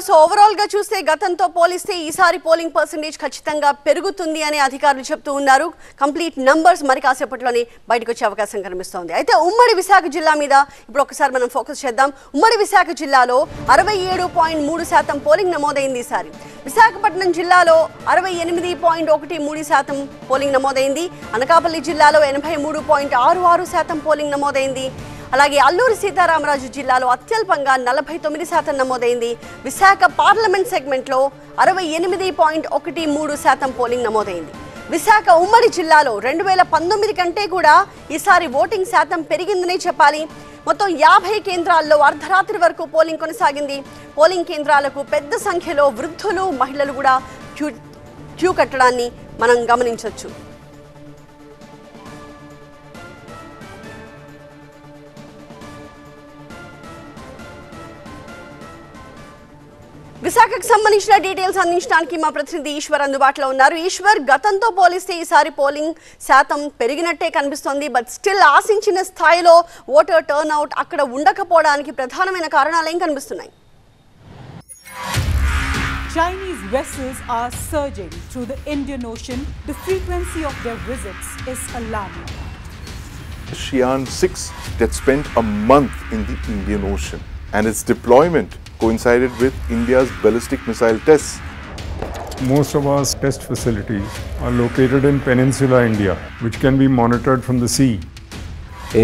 So overall గా చూస్తే గతంతో పోలిస్తే ఈసారి పోలింగ్ పర్సెంటేజ్ ఖచ్చితంగా పెరుగుతుంది అని అధికారులు చెప్తూ ఉన్నారు. కంప్లీట్ నంబర్స్ మరి కాసేపట్లోనే బయటకు వచ్చే అవకాశం కనిపిస్తోంది. అయితే ఉమ్మడి విశాఖ జిల్లా మీద ఇప్పుడు ఒకసారి మనం ఫోకస్ చేద్దాం. ఉమ్మడి విశాఖ జిల్లాలో 67.3% పోలింగ్ నమోదైంది. ఈసారి విశాఖపట్నం జిల్లాలో 68.13% పోలింగ్ నమోదైంది. అనకాపల్లి జిల్లాలో 83.66% పోలింగ్ నమోదైంది. అలాగే అల్లూరి సీతారామరాజు జిల్లాలో అత్యల్పంగా 49% నమోదైంది. విశాఖ పార్లమెంట్ సెగ్మెంట్లో 68.13% పోలింగ్ నమోదైంది. విశాఖ ఉమ్మడి జిల్లాలో 2019 కంటే కూడా ఈసారి ఓటింగ్ శాతం పెరిగిందనే చెప్పాలి. మొత్తం 50 కేంద్రాల్లో అర్ధరాత్రి వరకు పోలింగ్ కొనసాగింది. పోలింగ్ కేంద్రాలకు పెద్ద సంఖ్యలో వృద్ధులు, మహిళలు కూడా క్యూ కట్టడాన్ని మనం గమనించవచ్చు. విశాఖకు సంబంధించిన డీటెయిల్స్ అందించడానికి మా ప్రతినిధి ఈశ్వర్ అందుబాటులో ఉన్నారు. ఈశ్వర్, గతంతో పోలిస్తే ఈసారి పోలింగ్ శాతం పెరిగినట్టే కనిపిస్తోంది. బట్ స్టిల్ ఆశించిన స్థాయిలో ఓటర్ టర్న్అవుట్ అక్కడ ఉండకపోవడానికి ప్రధానమైన కారణాలు ఏం కనిపిస్తున్నాయి? Chinese vessels are surging through the Indian Ocean. The frequency of their visits is alarming. Xi'an 6 that spent a month in the Indian Ocean, and its deployment coincided with India's ballistic missile tests. Most of our test facilities are located in Peninsula India, which can be monitored from the sea.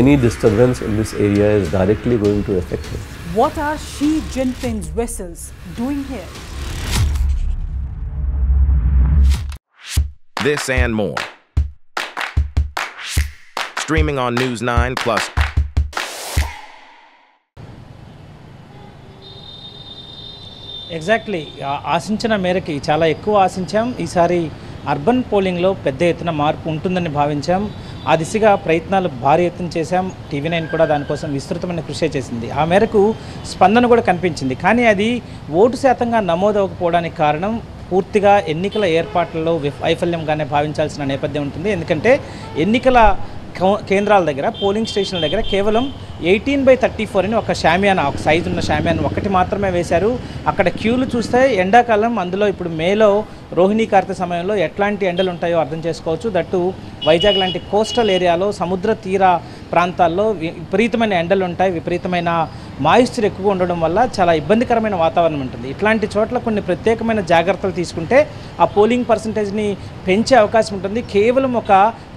Any disturbance in this area is directly going to affect it. What are Xi Jinping's vessels doing here? This and more. Streaming on News 9 Plus. Exactly ఆశించిన మేరకి చాలా ఎక్కువ ఆశించాం. ఈసారి urban పోలింగ్లో పెద్ద ఎత్తున మార్పు ఉంటుందని భావించాం. ఆ దిశగా ప్రయత్నాలు భారీ ఎత్తున చేశాం. TV9 కూడా దానికోసం విస్తృతమైన కృషి చేసింది. ఆ మేరకు స్పందన కూడా కనిపించింది. కానీ అది ఓటు శాతంగా నమోదవకపోవడానికి కారణం పూర్తిగా ఎన్నికల ఏర్పాట్లలో వైఫల్యంగానే భావించాల్సిన నేపథ్యం ఉంటుంది. ఎందుకంటే ఎన్నికల కేంద్రాల దగ్గర, పోలింగ్ స్టేషన్ల దగ్గర కేవలం 18/34 అని ఒక షామియానా, ఒక సైజు ఉన్న షామియానా ఒకటి మాత్రమే వేశారు. అక్కడ క్యూలు చూస్తే ఎండాకాలం, అందులో ఇప్పుడు మేలో రోహిణీ కార్తె సమయంలో ఎట్లాంటి ఎండలు ఉంటాయో అర్థం చేసుకోవచ్చు. దట్టు వైజాగ్ లాంటి కోస్టల్ ఏరియాలో, సముద్ర తీర ప్రాంతాల్లో విపరీతమైన ఎండలు ఉంటాయి. విపరీతమైన మాయిశ్చర్ ఎక్కువ ఉండడం వల్ల చాలా ఇబ్బందికరమైన వాతావరణం ఉంటుంది. ఇట్లాంటి చోట్ల కొన్ని ప్రత్యేకమైన జాగ్రత్తలు తీసుకుంటే ఆ పోలింగ్ పర్సంటేజ్ని పెంచే అవకాశం ఉంటుంది. కేవలం ఒక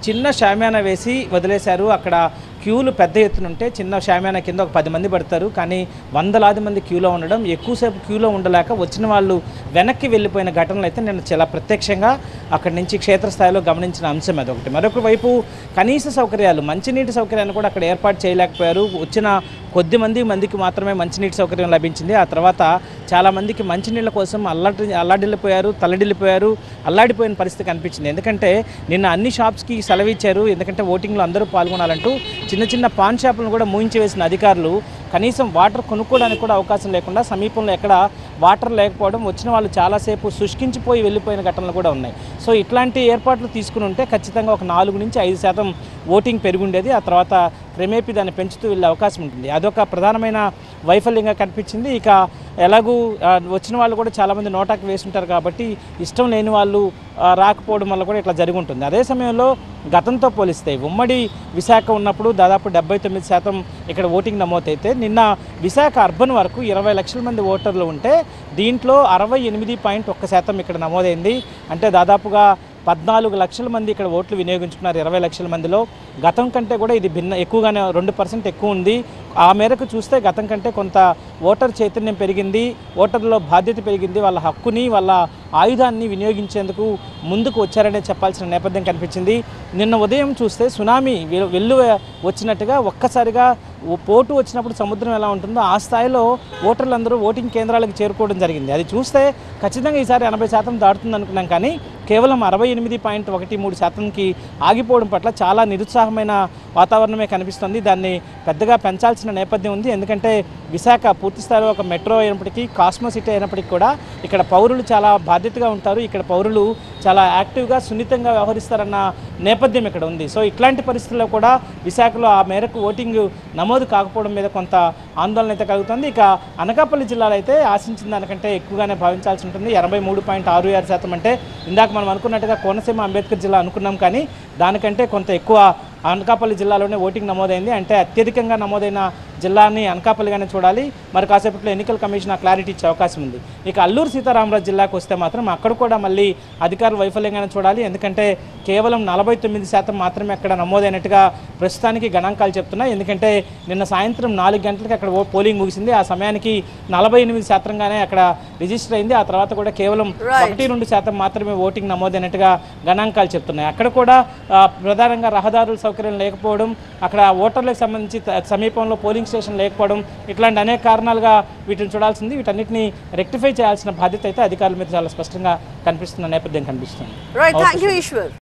చిన్న షామియానా వేసి వదిలేశారు. అక్కడ క్యూలు పెద్ద ఎత్తున ఉంటే చిన్న షామియానా కింద ఒక 10 మంది పడతారు. కానీ వందలాది మంది క్యూలో ఉండడం, ఎక్కువసేపు క్యూలో ఉండలేక వచ్చిన వాళ్ళు వెనక్కి వెళ్ళిపోయిన ఘటనలు అయితే నేను చాలా ప్రత్యక్షంగా అక్కడి నుంచి క్షేత్రస్థాయిలో గమనించిన అంశం అదొకటి. మరొక వైపు కనీస సౌకర్యాలు, మంచినీటి సౌకర్యాన్ని కూడా అక్కడ ఏర్పాటు చేయలేకపోయారు. వచ్చిన కొద్ది మందికి మాత్రమే మంచినీటి సౌకర్యం లభించింది. ఆ తర్వాత చాలామందికి మంచినీళ్ళ కోసం అల్లాడిల్లిపోయారు, తల్లడిల్లిపోయారు, అల్లాడిపోయిన పరిస్థితి కనిపించింది. ఎందుకంటే నిన్న అన్ని షాప్స్కి సెలవు ఇచ్చారు. ఎందుకంటే ఓటింగ్లో అందరూ పాల్గొనాలంటూ చిన్న పాన్ షాపులను కూడా మూయించి వేసిన అధికారులు కనీసం వాటర్ కొనుక్కోవడానికి కూడా అవకాశం లేకుండా, సమీపంలో ఎక్కడ వాటర్ లేకపోవడం, వచ్చిన వాళ్ళు చాలాసేపు శుష్కించిపోయి వెళ్ళిపోయిన ఘటనలు కూడా ఉన్నాయి. సో ఇట్లాంటి ఏర్పాట్లు తీసుకుని ఉంటే ఖచ్చితంగా ఒక 4 నుంచి 5% ఓటింగ్ పెరుగుండేది. ఆ తర్వాత క్రమేపీ దాన్ని పెంచుతూ వెళ్ళే అవకాశం ఉంటుంది. అదొక ప్రధానమైన వైఫల్యంగా కనిపించింది. ఇక ఎలాగూ వచ్చిన వాళ్ళు కూడా చాలామంది నోటాకి వేసుంటారు కాబట్టి ఇష్టం లేని వాళ్ళు రాకపోవడం వల్ల కూడా ఇట్లా జరిగి ఉంటుంది. అదే సమయంలో గతంతో పోలిస్తే ఉమ్మడి విశాఖ ఉన్నప్పుడు దాదాపు 79% ఇక్కడ ఓటింగ్ నమోదైతే, నిన్న విశాఖ అర్బన్ వరకు 20 లక్షల మంది ఓటర్లు ఉంటే దీంట్లో 68.1% ఇక్కడ నమోదైంది. అంటే దాదాపుగా 14 లక్షల మంది ఇక్కడ ఓట్లు వినియోగించుకున్నారు 20 లక్షల మందిలో. గతం కంటే కూడా ఇది ఎక్కువగానే 2% ఎక్కువ ఉంది. ఆ మేరకు చూస్తే గతం కంటే కొంత ఓటర్ చైతన్యం పెరిగింది, ఓటర్లో బాధ్యత పెరిగింది, వాళ్ళ హక్కుని, వాళ్ళ ఆయుధాన్ని వినియోగించేందుకు ముందుకు వచ్చారనే చెప్పాల్సిన నేపథ్యం కనిపించింది. నిన్న ఉదయం చూస్తే సునామీ వెల్లు వచ్చినట్టుగా ఒక్కసారిగా పోటు వచ్చినప్పుడు సముద్రం ఎలా ఉంటుందో ఆ స్థాయిలో ఓటర్లందరూ ఓటింగ్ కేంద్రాలకు చేరుకోవడం జరిగింది. అది చూస్తే ఖచ్చితంగా ఈసారి 80% దాటుతుంది అనుకున్నాం. కానీ కేవలం 68.13% ఆగిపోవడం పట్ల చాలా నిరుత్సాహమైన వాతావరణమే కనిపిస్తుంది. దాన్ని పెద్దగా పెంచాల్సిన నేపథ్యం ఉంది. ఎందుకంటే విశాఖ పూర్తి స్థాయిలో ఒక మెట్రో అయినప్పటికీ, కాస్మో సిటీ అయినప్పటికీ కూడా ఇక్కడ పౌరులు చాలా బాధ్యతగా ఉంటారు. ఇక్కడ పౌరులు చాలా యాక్టివ్గా, సున్నితంగా వ్యవహరిస్తారన్న నేపథ్యం ఇక్కడ ఉంది. సో ఇట్లాంటి పరిస్థితుల్లో కూడా విశాఖలో ఆ మేరకు ఓటింగ్ నమోదు కాకపోవడం మీద కొంత ఆందోళన అయితే కలుగుతుంది. ఇక అనకాపల్లి జిల్లాలో అయితే ఆశించిన దానికంటే ఎక్కువగానే భావించాల్సి ఉంటుంది. 83.66% అంటే ఇందాక మనం అనుకున్నట్టుగా కోనసీమ అంబేద్కర్ జిల్లా అనుకున్నాం, కానీ దానికంటే కొంత ఎక్కువ అనకాపల్లి జిల్లాలోనే ఓటింగ్ నమోదైంది. అంటే అత్యధికంగా నమోదైన జిల్లాని అనకాపల్లిగానే చూడాలి. మరి కాసేపట్లో ఎన్నికల కమిషన్ క్లారిటీ ఇచ్చే అవకాశం ఉంది. ఇక అల్లూరు సీతారామరాజు జిల్లాకు వస్తే మాత్రం అక్కడ కూడా మళ్ళీ అధికారులు వైఫల్యంగానే చూడాలి. ఎందుకంటే కేవలం 49% మాత్రమే అక్కడ నమోదైనట్టుగా ప్రస్తుతానికి గణాంకాలు చెప్తున్నాయి. ఎందుకంటే నిన్న సాయంత్రం 4 గంటలకి అక్కడ పోలింగ్ ముగిసింది. ఆ సమయానికి 48%గానే అక్కడ రిజిస్టర్ అయింది. ఆ తర్వాత కూడా కేవలం 1-2% మాత్రమే ఓటింగ్ నమోదైనట్టుగా గణాంకాలు చెప్తున్నాయి. అక్కడ కూడా ప్రధానంగా రహదారుల సౌకర్యం లేకపోవడం, అక్కడ ఓటర్లకు సంబంధించి సమీపంలో పోలింగ్ స్టేషన్ లేకపోవడం, ఇట్లాంటి అనేక కారణాలుగా వీటిని చూడాల్సింది. వీటన్నిటిని రెక్టిఫై చేయాల్సిన బాధ్యత అయితే అధికారుల మీద చాలా స్పష్టంగా కనిపిస్తున్న నేపథ్యం కనిపిస్తుంది.